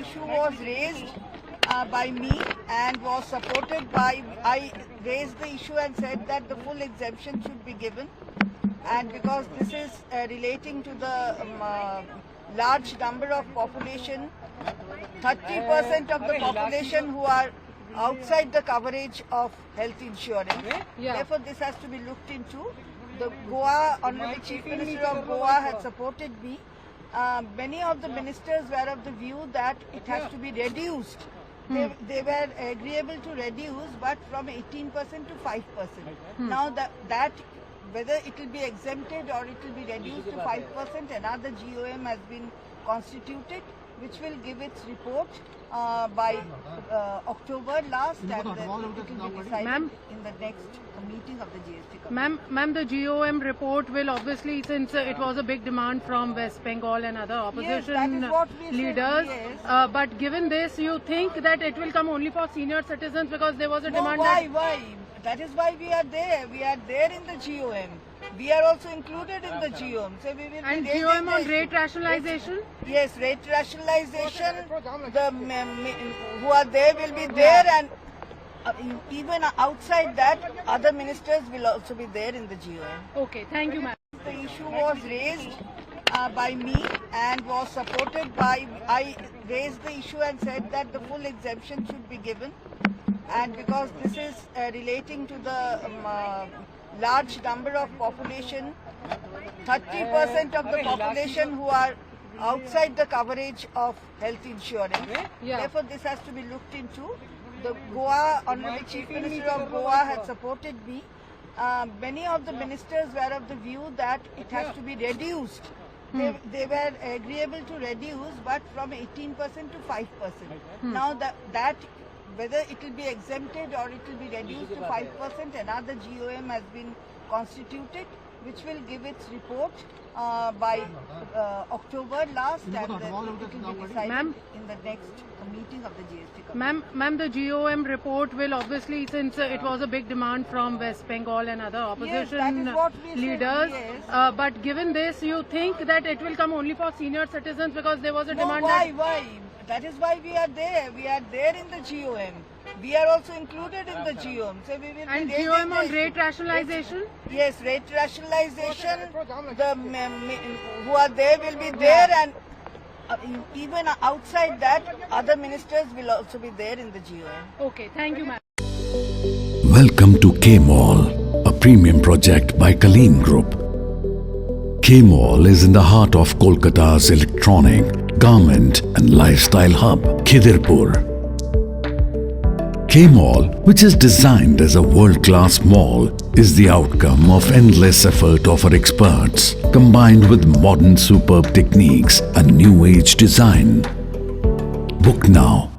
issue was raised by me and was supported by, I raised the issue and said that the full exemption should be given, and because this is relating to the large number of population, 30% of the population who are outside the coverage of health insurance. Therefore, this has to be looked into. The Goa, Honorable Chief Minister of Goa had supported me. Many of the ministers were of the view that it has to be reduced. They were agreeable to reduce, but from 18% to 5%. Now that whether it will be exempted or it will be reduced to 5%, another GOM has been constituted, which will give its report by October last, and then it will be decided in the next meeting of the GST committee. Ma'am, the GOM report will obviously, since it was a big demand from West Bengal and other opposition leaders, but given this, you think that it will come only for senior citizens because there was a demand? Why? That is why we are there. We are there in the GOM. We are also included in the GOM. So we will and GOM on rate rationalization? Yes, rate rationalization. The who are there will be there, and even outside that, other ministers will also be there in the GOM. Okay, thank you, ma'am. The issue was raised by me and was supported by, I raised the issue and said that the full exemption should be given, and because this is relating to the large number of population, 30% of the population who are outside the coverage of health insurance. Therefore, this has to be looked into. The Goa, Honorable Chief Minister of Goa had supported me. Many of the ministers were of the view that it has to be reduced. They were agreeable to reduce, but from 18% to 5%. Now that whether it will be exempted or it will be reduced to 5%, another GOM has been constituted, which will give its report by October last, and then it will be decided in the next meeting of the GST committee. Ma'am, the GOM report will obviously, since it was a big demand from West Bengal and other opposition leaders, but given this, you think that it will come only for senior citizens because there was a demand? Why? That is why we are there. We are there in the GOM. We are also included in the GOM. So we will and GOM on rate rationalization? Yes, rate rationalization. The who are there will be there, and even outside that, other ministers will also be there in the GOM. Okay, thank you, ma'am. Welcome to K-Mall, a premium project by Kaleen Group. K-Mall is in the heart of Kolkata's electronic, garment and lifestyle hub, Khidirpur. K-Mall, which is designed as a world-class mall, is the outcome of endless effort of our experts, combined with modern superb techniques and new-age design. Book now